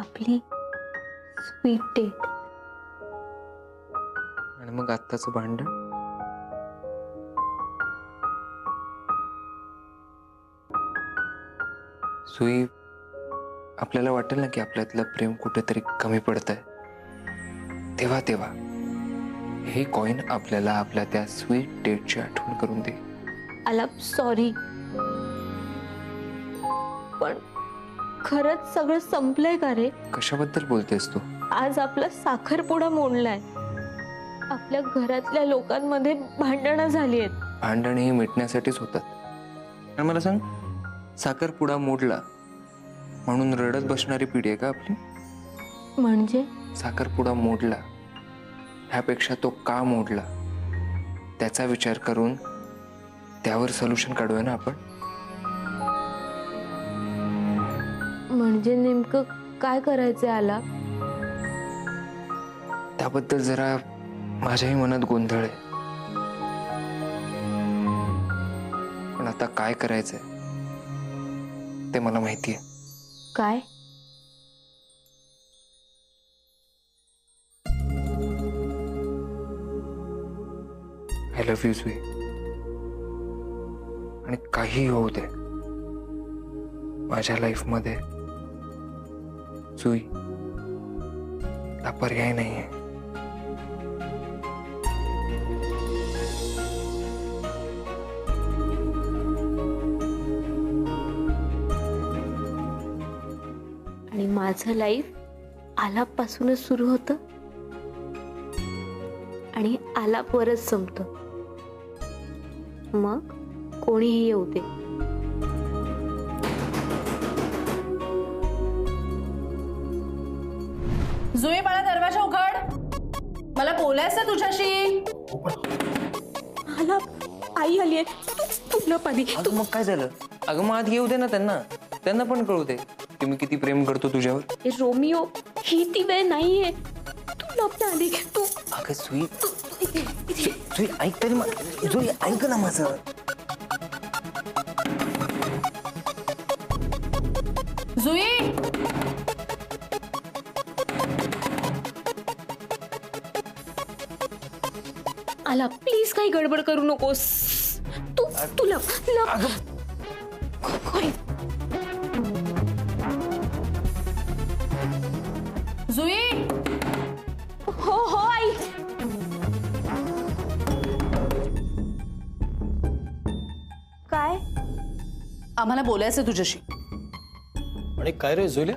आपली sweet date. आणि मग आत्ताचं भांडण. सुई, आपल्याला वाटेल ना की आपल्यातलं प्रेम कुठेतरी कमी पडतंय, तेव्हा तेव्हा हे कॉइन आपल्याला आपल्या त्या स्वीट डेटची आठवण करून दे. आलाप सॉरी, पण खरंच सगळं संपलंय का रे? कशाबद्दल बोलतेस तू? आज आपला साखरपुडा मोडलाय. आपल्या घरातल्या लोकांमध्ये भांडणं झाली आहेत. भांडण ही मिटण्यासाठीच होतात. आणि मला सांग, साखरपुडा मोडला म्हणून रडत बसणारी पिढी आहे का आपली? म्हणजे साखरपुडा मोडला ह्यापेक्षा तो का मोडला त्याचा विचार करून त्यावर सोल्युशन काढूया ना आपण. म्हणजे नेमकं काय करायचंय आला? त्याबद्दल जरा माझ्याही मनात गोंधळ आहे. पण आता काय करायचंय ते मला माहितीये. काय? आय लव्ह यू सुई. आणि काही होऊ दे माझ्या लाईफ मध्ये सुई हा पर्याय नाहीये. आणि माझं लाईफ आलापासूनच सुरू होतं आणि आलापवरच संपतं. मग कोणीही येऊ दे. जुई, मला दरवाजा उघड. मला बोलायचं आहे तुझ्याशी. आला, आई आली आहे. तुला पाणी. अगं मग काय झालं? अगं मग आत येऊ दे ना त्यांना. त्यांना पण कळू दे की मी किती प्रेम करतो तुझ्यावर. ए रोमिओ, ही ती वेळ नाहीये. तू लपना आली. तू अगं सुई, इथे. सुई ऐक तरी. सुई ऐक ना माझं. जुई, आला, प्लीज काही गडबड करू नकोस. तू लप. काय? जुई, हो हो आई. काय? आम्हाला बोलायचं आहे तुझ्याशी. आणि काय रे जुल्या,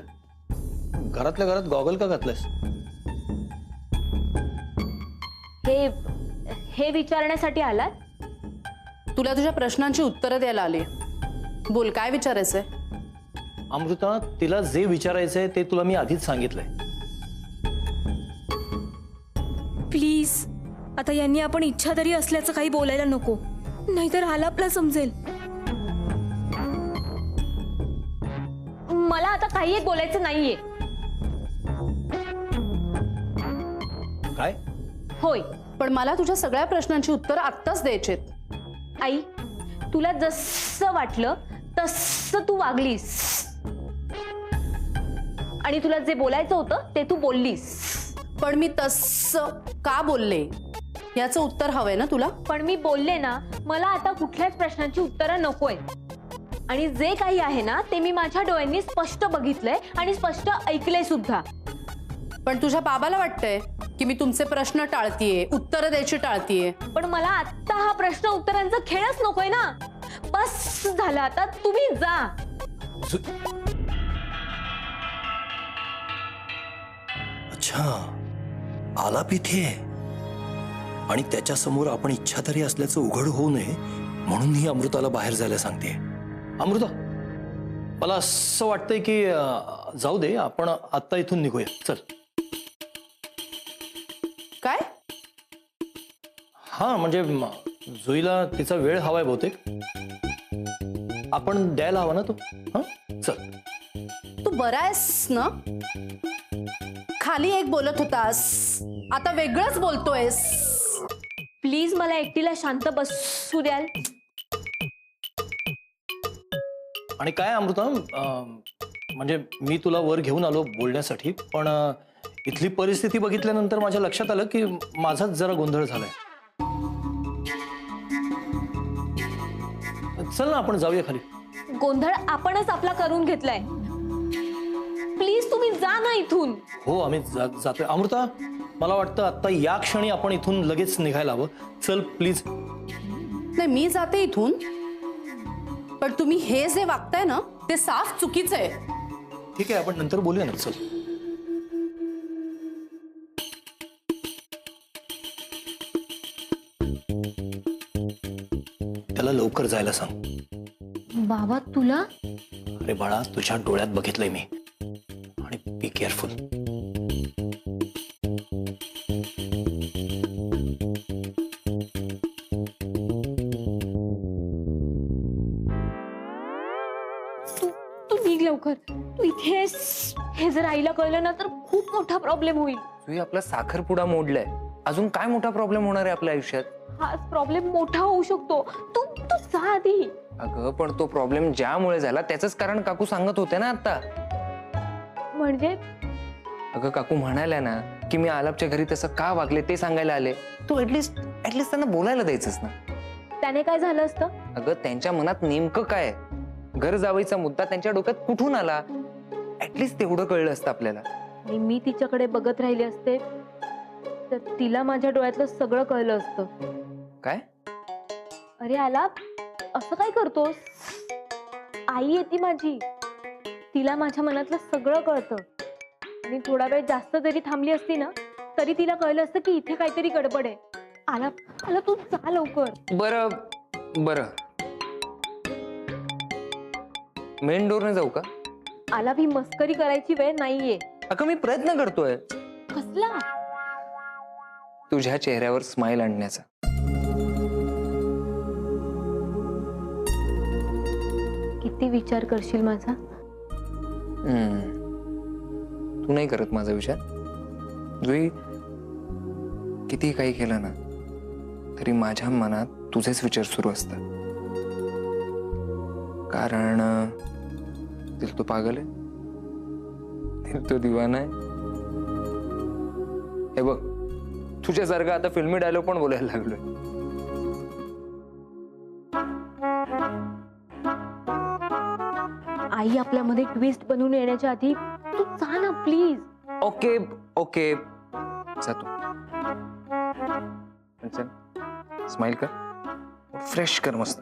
घरातल्या घरात गॉगल का घातलंस? हे विचारण्यासाठी आलात? तुला तुझ्या प्रश्नांची उत्तरं द्यायला आली. बोल, काय विचारायचंय? अमृता, तिला जे विचारायचंय ते तुला मी आधीच सांगितलंय. प्लीज, आता यांनी आपण इच्छा तरी असल्याचं काही बोलायला नको, नाहीतर आलापला समजेल. मला आता काही बोलायचं नाहीये. काय? होय. पण मला तुझ्या सगळ्या प्रश्नांची उत्तरं आत्ताच द्यायचेत. आई, तुला जसं वाटलं तसं तू वागलीस आणि तुला जे बोलायचं होतं ते तू बोललीस. पण मी तसं का बोलले याचं उत्तर हवंय ना तुला? पण मी बोलले ना, मला आता कुठल्याच प्रश्नांची उत्तरं नकोय. आणि जे काही आहे ना ते मी माझ्या डोळ्यांनी स्पष्ट बघितलंय आणि स्पष्ट ऐकलंय सुद्धा. पण तुझ्या बाबाला वाटतंय की मी तुमचे प्रश्न टाळतीये, उत्तरं द्यायची टाळतीये. पण मला आत्ता हा प्रश्न उत्तरांचा खेळच नकोय ना. बस झालं, आता तुम्ही जा. अच्छा, आलाप इथे आहे आणि त्याच्या समोर आपण इच्छा तरी असल्याचं उघड होऊ नये म्हणून ही अमृताला बाहेर जायला सांगते. अमृता, मला असं वाटतंय की जाऊ दे, आपण आत्ता इथून निघूया. चल. काय? हा, म्हणजे जुईला तिचा वेळ हवाय बहुतेक. आपण द्यायला हवा ना तो. हा, चल. तू बरा आहेस ना? खाली एक बोलत होतास, आता वेगळंच बोलतोयस. प्लीज मला एकटीला शांत बसू द्याल? आणि काय अमृता, म्हणजे मी तुला वर घेऊन आलो बोलण्यासाठी, पण इथली परिस्थिती बघितल्यानंतर माझ्या लक्षात आलं की माझाच जरा गोंधळ झालाय. चल ना आपण जाऊया खाली. गोंधळ आपणच आपला करून घेतलाय. प्लीज तुम्ही जा ना इथून. हो आम्ही जातोय. अमृता, मला वाटतं आता या क्षणी आपण इथून लगेच निघायला हवं. चल प्लीज. नाही, मी जाते इथून, पण तुम्ही हे जे वागताय ना ते साफ चुकीचं आहे. ठीक आहे, आपण नंतर बोलूया ना. चल. त्याला लवकर जायला सांग. बाबा तुला अरे बाळा, तुझ्या डोळ्यात बघितलंय मी. आणि बी केअरफुल. तू निघ लवकर. तू इथे आहेस हे जर आईला कळलं ना तर खूप मोठा प्रॉब्लेम होईल. जुई, आपला साखरपुडा मोडलाय. अजून काय मोठा प्रॉब्लेम होणार आहे आपल्या आयुष्यात? हाच प्रॉब्लेम मोठा होऊ शकतो. तू तू जा आधी. अगं पण तो प्रॉब्लेम ज्यामुळे झाला त्याच कारण काकू सांगत होते ना आता. म्हणजे अगं काकू म्हणाल्या ना की मी आलापच्या घरी तसं का वागले ते सांगायला आले. तू ऍटलिस्ट त्यांना बोलायला द्यायचंस ना. त्याने काय झालं असतं? अगं त्यांच्या मनात नेमकं काय, घर जावईचा मुद्दा त्यांच्या डोक्यात कुठून आला, ऍटलिस्ट तेवढं कळलं असतं आपल्याला. आणि मी तिच्याकडे बघत राहिले असते तर तिला माझ्या डोळ्यातलं सगळं कळलं असतं. काय? अरे आलाप, असं काय करतोस? आई येते माझी, तिला माझ्या मनातलं सगळं कळतं. आणि थोडा वेळ जास्त जरी थांबली असती ना तरी तिला कळलं असतं की इथे काहीतरी गडबड आहे. आला तू जा लवकर. बरं बरं, मेन डोरने जाऊ का? आला ही मस्करी करायची वेळ नाहीये. अगं मी प्रयत्न करतोय कसला? तुझ्या चेहऱ्यावर स्माइल आणण्याचा. किती विचार करशील माझा? तू नाही करत माझा विचार. जुई, किती काही केलं ना तरी माझ्या मनात तुझेच विचार सुरू असतात. कारण दिल तो पागल आहे, दिल तो दिवाना आहे. हे बघ, तुझ्यासारखा आता फिल्मी डायलॉग पण बोलायला लागलोय. आई आपल्यामध्ये ट्विस्ट बनवून येण्याच्या आधी तू जा ना प्लीज. ओके ओके, जातो. चल, स्माइल कर, फ्रेश कर मस्त.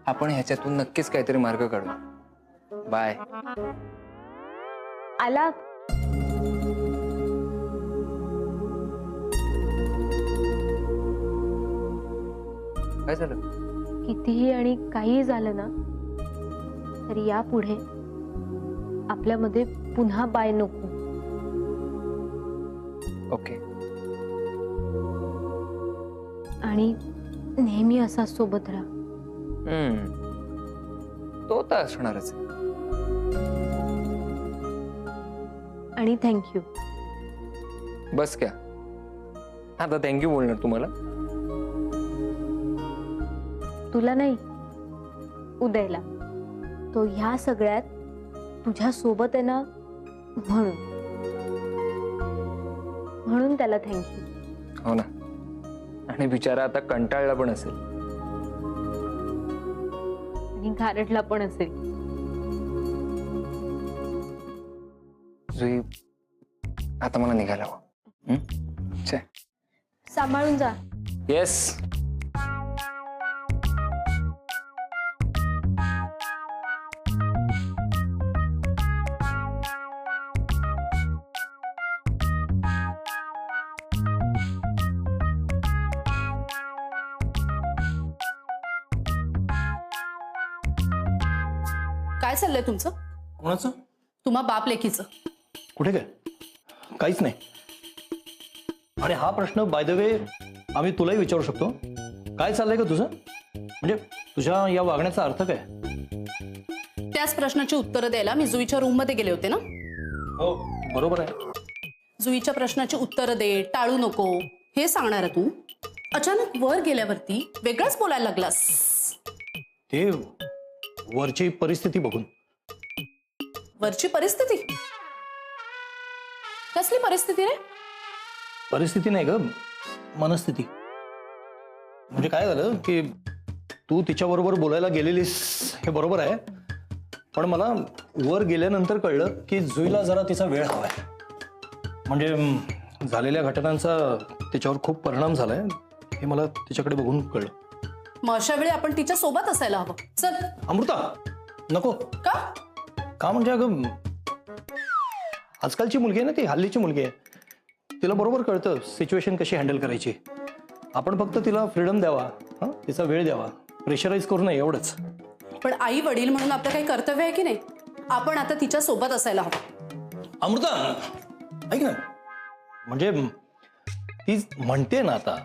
आपण ह्याच्यातून नक्कीच काहीतरी मार्ग काढू. बाय. आला. काय झालं? कितीही आणि काहीही झालं ना तरी यापुढे आपल्यामध्ये पुन्हा बाय नको. ओके. आणि नेहमी असा सोबत राहा. तो तर असणारच. आणि थँक्यू. बस क्या, आता थँक्यू बोलणार तुम्हाला? तुला नाही, उदयला. तो ह्या सगळ्यात तुझ्या सोबत आहे ना म्हणून त्याला थँक्यू. हो ना. आणि बिचारा आता कंटाळला पण असेल आणि घारटला पण असेल. जुई, आता मला निघायला हवं. सांभाळून जा. येस. काय चाललंय तुमचं? कोणाचं? तुम्हा बाप लेकीचं. कुठे काय? काहीच नाही. आणि हा प्रश्न बाय द वे आम्ही तुलाही विचारू शकतो. काय चाललंय का तुझं? म्हणजे तुझ्या या वागण्याचा अर्थ काय? त्याच प्रश्नाची उत्तरं द्यायला मी जुईच्या रूम मध्ये गेले होते ना. हो बरोबर आहे. जुईच्या प्रश्नाची उत्तरं दे, टाळू नको हे सांगणार तू अचानक वर गेल्यावरती वेगळंच बोलायला लागलास. ते वरची परिस्थिती बघून. वरची परिस्थिती? कसली परिस्थिती रे? परिस्थिती नाही ग, मनस्थिती. म्हणजे काय झालं की तू तिच्याबरोबर बोलायला गेलेलीस हे बरोबर आहे, पण मला वर गेल्यानंतर कळलं की जुईला जरा तिचा वेळ हवाय. म्हणजे झालेल्या घटनांचा तिच्यावर खूप परिणाम झालाय हे मला तिच्याकडे बघून कळलं. मग अशा वेळी आपण तिच्या सोबत असायला हवं. चल. अमृता नको. का? का म्हणजे अगं आजकालची मुलगी आहे ना, ती हल्लीची मुलगी आहे, तिला बरोबर कळतं सिच्युएशन कशी हँडल करायची. आपण फक्त तिला फ्रीडम द्यावा, हा तिचा वेळ द्यावा, प्रेशराईज करू नये एवढंच. पण आई वडील म्हणून आपलं काही कर्तव्य आहे की नाही? आपण आता तिच्या सोबत असायला हवं. अमृता ऐक ना, म्हणजे ती म्हणते ना आता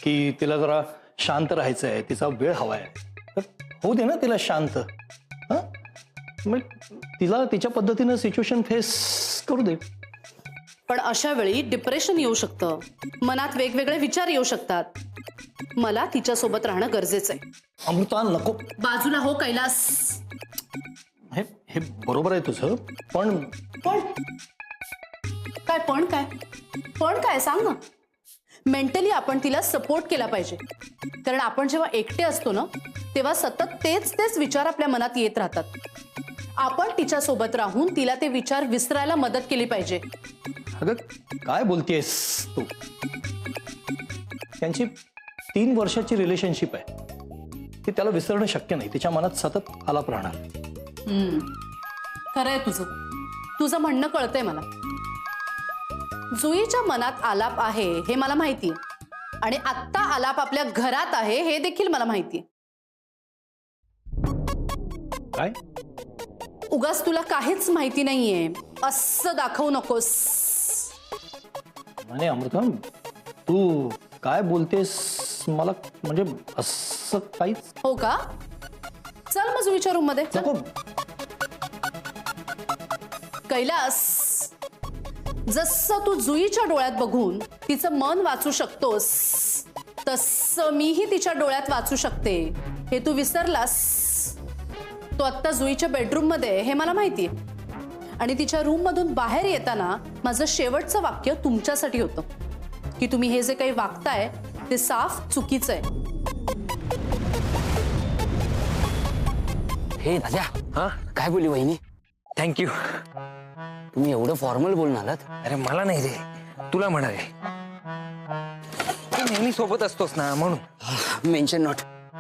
की तिला जरा शांत राहायचंय, तिचा वेळ हवाय, तर होऊ दे ना तिला शांत. हा मग तिला तिच्या पद्धतीनं सिच्युएशन फेस करू दे. पण अशा वेळी डिप्रेशन येऊ शकतं, मनात वेगवेगळे विचार येऊ शकतात. मला तिच्या सोबत राहणं गरजेचं आहे. अमृता नको. बाजूला हो कैलास. हे हे बरोबर आहे तुझं, पण पण काय? पण काय सांग ना. मेंटली आपण तिला सपोर्ट केला पाहिजे, कारण आपण जेव्हा एकटे असतो ना तेव्हा सतत तेच विचार आपल्या मनात येत राहतात. आपण तिच्या सोबत राहून तिला ते विचार विसरायला मदत केली पाहिजे. अगं काय बोलतेस तू? त्यांची 3 वर्षाची रिलेशनशिप आहे, ती त्याला विसरणं शक्य नाही. तिच्या मनात सतत आलाप राहणार. खरंय तुझं म्हणणं कळतंय मला. जुईच्या मनात आलाप आहे हे मला माहितीये, आणि आत्ता आलाप आपल्या घरात आहे हे देखील मला माहितीये. काय? उगाच तुला काहीच माहिती नाहीये असं दाखवू नकोस. नाही अमृता, तू काय बोलतेस मला म्हणजे असं काहीच. हो का? चल मग जुईच्या रूम मध्ये. नको. कैलास, जसं तू जुईच्या डोळ्यात बघून तिचं मन वाचू शकतोस, तसं मीही तिच्या डोळ्यात वाचू शकते. हे तू विसरलास. तो आत्ता जुईच्या बेडरूम मध्ये हे मला माहितीये, आणि तिच्या रूम मधून बाहेर येताना माझं शेवटचं वाक्य तुमच्यासाठी होतं की तुम्ही हे जे काही वागताय ते साफ चुकीचं आहे. हे दादा, हा काय बोलली वहिनी? थँक्यू. तुम्ही एवढं फॉर्मल बोलून आलात? अरे मला नाही रे, तुला म्हणाले. तू नेहमी सोबत असतोस ना म्हणून. Mention not.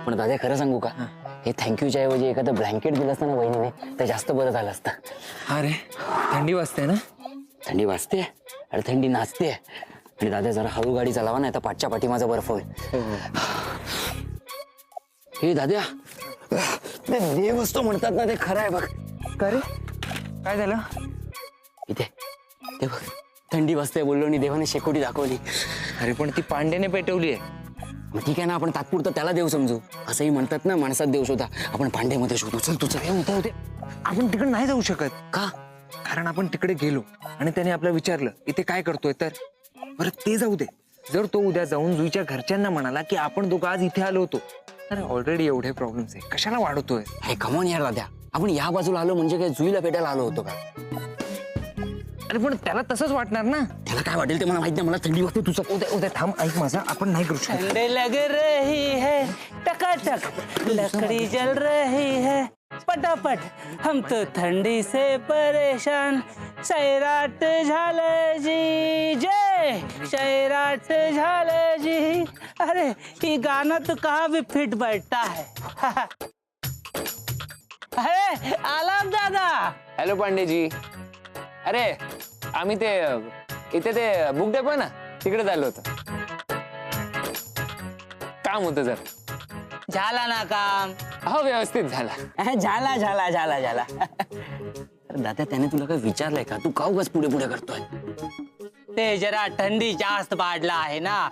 पण दादा खरं सांगू का, हे थँक्यूच्या ऐवजी एखादं ब्लँकेट दिलं असतं ना वहिनीने तर जास्त बरं झालं असतं. अरे थंडी वाजते ना. थंडी वाजते आणि थंडी नाचते. आणि दादा जरा हळू गाडी चालावा ना, तर पाठच्या पाठी माझा बर्फ होईल. हे दादा, ते देव असतो म्हणतात ना, ते खरं आहे बघ. का रे, काय झालं? इथे ते बघ, थंडी वाजते बोललो आणि देवाने शेकोटी दाखवली. अरे पण ती पांड्याने पेटवली आहे. मग ठीक आहे ना, आपण तात्पुरतं त्याला देव समजू. असंही म्हणतात ना, माणसात देव शोधा, आपण पांड्यामध्ये शोधू. चल तू चल. होते आपण तिकडे नाही जाऊ शकत. का? कारण आपण तिकडे गेलो आणि त्याने आपल्याला विचारलं इथे काय करतोय, तर बरं ते जाऊ दे. जर तो उद्या जाऊन जुईच्या घरच्यांना म्हणाला की आपण दोघं आज इथे आलो होतो, तर ऑलरेडी एवढे प्रॉब्लेम्स आहे, कशाला वाढवतोय? हे कमॉन यार दादा, आपण या बाजूला आलो म्हणजे काय जुईला भेटायला आलो होतो का? अरे पण त्याला तसंच वाटणार ना. त्याला काय वाटेल ते मला माहित नाही. मला थंडी वाटते. तुझं उद्या थांब, ऐक माझा, आपण नाही करू शकत. ठंडे लग रही है टकाटक, लकड़ी जल रही है पटापट, हम तो ठंडी से परेशान. सैराट झालं जी जय, सैराट झालं जी. अरे ये गाना तो कहाँ भी फिट बैठता है. अरे आलाप दादा. हॅलो पांडेजी. अरे आम्ही ते इथे ते बुक डेपो ना तिकडे झालो होतो. काम होतं जर. झाला ना काम? हो व्यवस्थित झाला. झाला झाला झाला झाला. अरे दादा, त्याने तुला काय विचारलंय का? तू का उगाच पुढे पुढे करतोय? ते जरा थंडी जास्त वाढला आहे ना,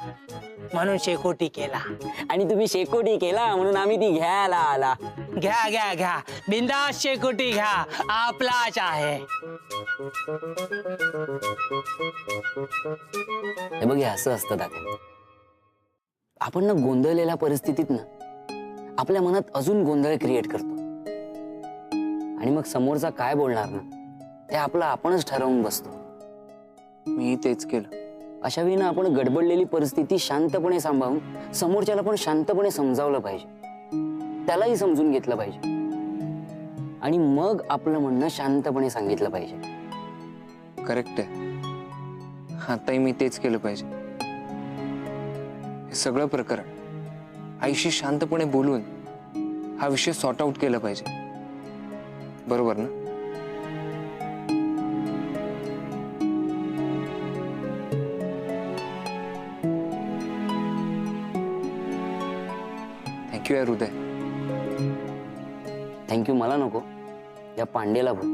म्हणून शेकोटी केला. आणि तुम्ही शेकोटी केला म्हणून आम्ही ती घ्यायला आला. घ्या घ्या घ्या, बिंदास शेकोटी घ्या, आपलाच आहे. हे बघ, हे असं असतं दादा. आपण ना गोंधळलेल्या परिस्थितीत ना आपल्या मनात अजून गोंधळ क्रिएट करतो. आणि मग समोरचा काय बोलणार ना ते आपलं आपणच ठरवून बसतो. मी तेच केलं. अशा वेळी आपण गडबडलेली परिस्थिती शांतपणे सांभाळून समोरच्याला पण शांतपणे समजावलं पाहिजे, त्यालाही समजून घेतलं पाहिजे आणि मग आपलं म्हणणं शांतपणे सांगितलं पाहिजे. करेक्ट आहे. आताही मी तेच केलं पाहिजे. हे सगळं प्रकरण आईशी शांतपणे बोलून हा विषय सॉर्ट आउट केला पाहिजे. बरोबर ना? थँक्यू यार हृदय. थँक्यू मला नको, या पांडेला बोल.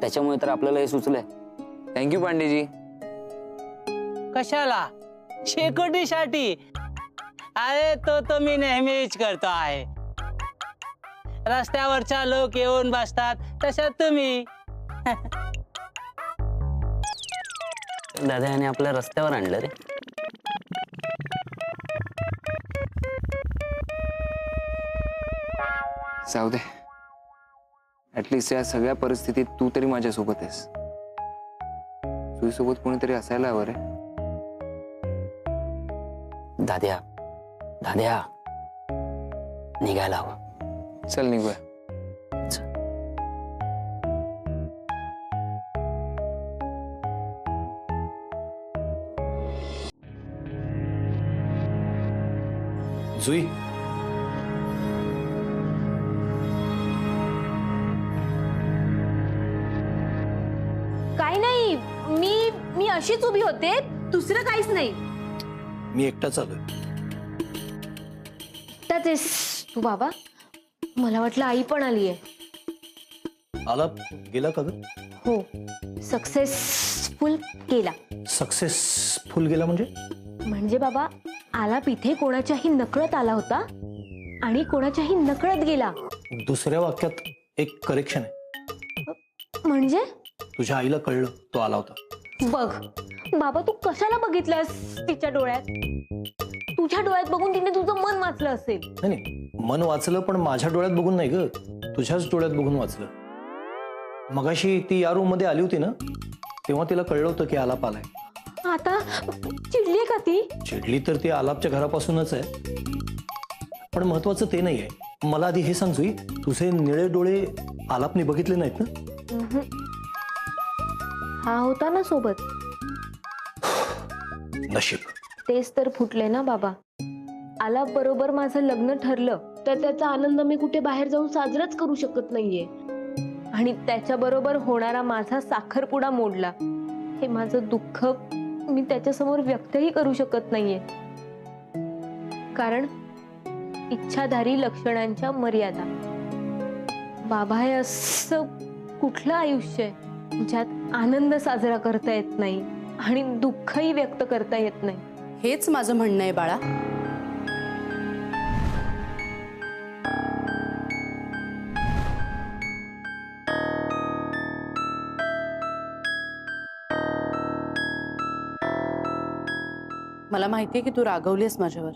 त्याच्यामुळे तर आपल्याला हे सुचलंय. थँक्यू पांडेजी. कशाला? शेकोटीसाठी. अरे तो मी नेहमीच करतो आहे. रस्त्यावरच्या लोक येऊन बसतात तसं तुम्ही. दादा याने आपल्या रस्त्यावर आणलं रे. जाऊ दे. ऍटलिस्ट या सगळ्या परिस्थितीत तू तरी माझ्यासोबत आहेस. तुझ्यासोबत कोणीतरी असायला हवं रे. दाद्या दाद्या निघायला हवं. चल निघूया. जुई, काय नाही, मी अशीच उभी होते, दुसरं काहीच नाही. मी एकटाच आलोय. त्याच आहेस तू बाबा? मला वाटलं आई पण आलीये. आलाप गेला का ग? हो, सक्सेसफुल केला. सक्सेसफुल गेला म्हणजे? म्हणजे बाबा आलाप इथे कोणाच्याही नकळत आला होता आणि कोणाच्याही नकळत गेला. दुसऱ्या वाक्यात एक करेक्शन आहे. म्हणजे तुझ्या आईला कळलं तो आला होता. बघ बाबा, तू कशाला बघितलंस तिच्या डोळ्यात? तुझ्या डोळ्यात बघून तिने तुझं मन वाचलं असेल. नाही नाही, मन वाचलं पण माझ्या डोळ्यात बघून नाही ग, तुझ्याच डोळ्यात बघून वाचलं. मगाशी ती या रूम मध्ये आली होती ना, तेव्हा तिला कळलं होतं की आलाप आलाय. आता चिडलीये का ती? चिडली तर ती आलापच्या घरापासूनच आहे. पण महत्वाचं ते नाहीये. मला आधी हे सांग जुई, तुझे निळे डोळे आलापने बघितले नाहीत ना? हा होता ना सोबत. नशीब. तेच तर फुटले ना बाबा. आलाप बरोबर माझं लग्न ठरलं तर त्याचा आनंद मी कुठे बाहेर जाऊन साजराच करू शकत नाहीये. आणि त्याच्या बरोबर होणारा माझा साखरपुडा मोडला, हे माझं दुःख मी त्याच्यासमोर व्यक्तही करू शकत नाहीये. कारण इच्छाधारी लक्षणांच्या मर्यादा. बाबा, हे असं कुठलं आयुष्य आहे ज्यात आनंद साजरा करता येत नाही आणि दुःखही व्यक्त करता येत नाही? हेच माझं म्हणणं आहे बाळा. मला माहितीये की तू रागवलीस माझ्यावर.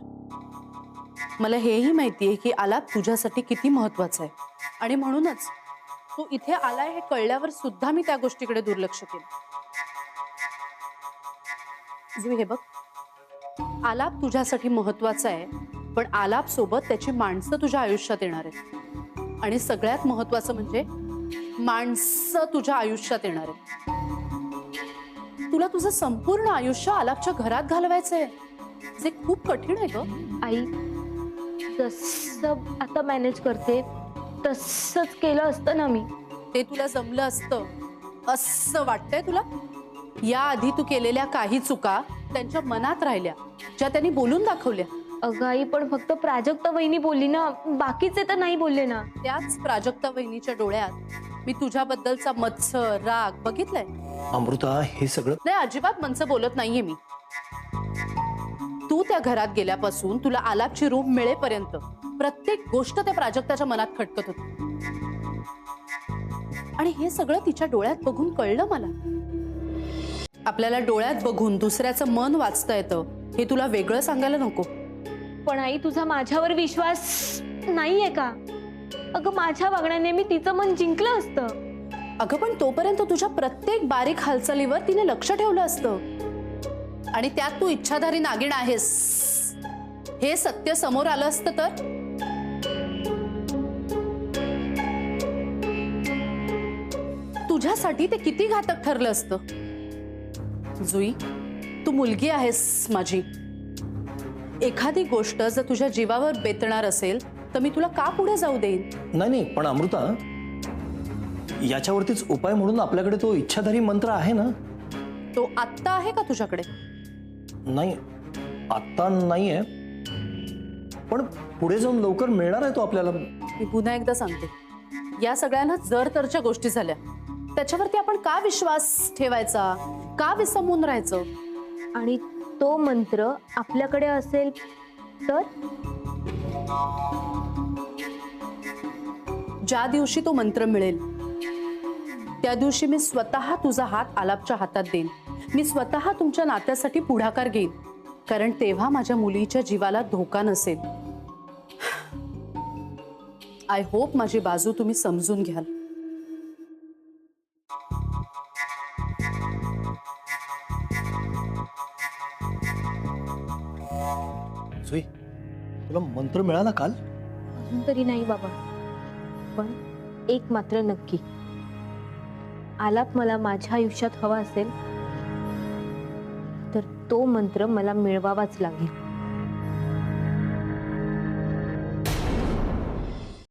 मला हेही माहितीये की आलाप तुझ्यासाठी किती महत्वाचा आहे आणि म्हणूनच तू इथे आलाय हे कळल्यावर सुद्धा मी त्या गोष्टीकडे दुर्लक्ष केलं. जुई, हे बघ, आलाप तुझ्यासाठी महत्वाचा आहे, पण आलाप सोबत त्याची माणसं तुझ्या आयुष्यात येणार आहेत आणि सगळ्यात महत्वाचं म्हणजे माणसं तुझ्या आयुष्यात येणार आहेत. तुला तुझं संपूर्ण आयुष्य आलापच्या घरात घालवायचंय, जे खूप कठीण आहे ग. आई, जसं आता मॅनेज करते तसंच केलं असतं ना मी. ते तुला जमलं असतं असं वाटतंय तुला? याआधी तू केलेल्या काही चुका त्यांच्या मनात राहिल्या, ज्या त्यांनी बोलून दाखवल्या. अगं आई, पण फक्त प्राजक्ता वहिनी बोलली ना, बाकीचे तर नाही बोलले ना. त्याच प्राजक्ता वहिनीच्या डोळ्यात मी तुझ्याबद्दलचा मत्सर, राग बघितलाय. अमृता, हे सगळं नाही, अजिबात मनचं बोलत नाहीये मी. तू त्या घरात गेल्यापासून तुला आलापची रूम मिळेपर्यंत प्रत्येक गोष्ट त्या प्राजक्ताच्या मनात खटकत होती आणि हे सगळं तिच्या डोळ्यात बघून कळलं मला. आपल्याला डोळ्यात बघून दुसऱ्याचं मन वाचता येतं हे तुला वेगळं सांगायला नको. पण आई, तुझा माझ्यावर विश्वास नाहीये का? अगं माझ्या वागण्याने मी तिचं मन जिंकलं असतं. अगं पण तोपर्यंत तुझ्या प्रत्येक बारीक हालचालीवर तिने लक्ष ठेवलं असतं आणि त्यात तू इच्छाधारी नागिण आहेस हे सत्य समोर आलं असतं तर. तुझ्यासाठी ते किती घातक ठरलं असतं. जुई, तू मुलगी आहेस माझी. एखादी गोष्ट जर तुझ्या जीवावर बेतणार असेल तर मी तुला का पुढे जाऊ देईन. नाही पण अमृता, याच्यावरतीच उपाय म्हणून आपल्याकडे तो इच्छाधारी मंत्र आहे ना. तो आत्ता आहे का तुझ्याकडे. नाही, आत्ता नाहीये, पण पुढे जाऊन लवकर मिळणार आहे तो आपल्याला. मी पुन्हा एकदा सांगते, या सगळ्यांना जर तरच्या गोष्टी झाल्या त्याच्यावरती आपण का विश्वास ठेवायचा, का विसंबून राहायचं. आणि तो मंत्र आपल्याकडे असेल तर. ज्या दिवशी तो मंत्र मिळेल त्या दिवशी मी स्वतः तुझा हात आलापच्या हातात देईन. मी स्वतः तुमच्या नात्यासाठी पुढाकार घेईन, कारण तेव्हा माझ्या मुलीच्या जीवाला धोका नसेल. आय होप माझी बाजू तुम्ही समजून घ्याल. जुई, तुला मंत्र मिळाला काल. अजून तरी नाही बाबा, पण एक मात्र नक्की, आलाप मला माझ्या आयुष्यात हवा असेल तर तो मंत्र मला मिळवावाच लागेल.